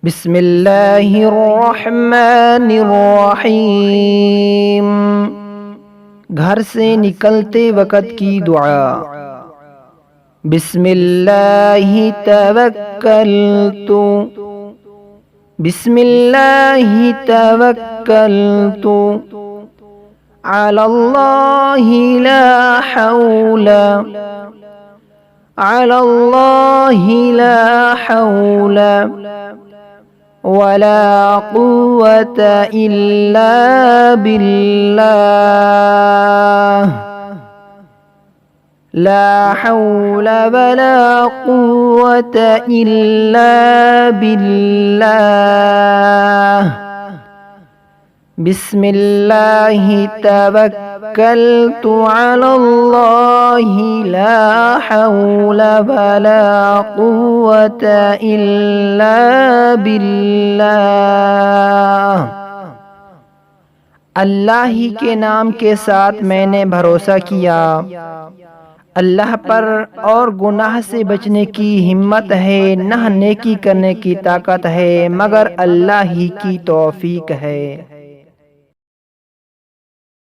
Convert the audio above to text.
बिस्मिल्लाहिर्रहमानिर्रहीम। घर से निकलते वक़्त की दुआ। बिस्मिल्लाहि तवक्कलतु, बिस्मिल्लाहि तवक्कलतु, अलल्लाहि ला हौला, अलल्लाहि ला हौला वला कुव्वत इल्ला बिल्लाह। ला हौला वला कुव्वत इल्ला बिल्लाह। बिस्मिल्लाहि तवक्कलतु अलल्लाहि ला हौला वला कुव्वत इल्ला बिल्लाह। अल्लाह ही के नाम के साथ मैंने भरोसा किया। अल्लाह पर और गुनाह से बचने की हिम्मत है, न नेकी करने की ताकत है मगर अल्लाह ही की तौफीक है।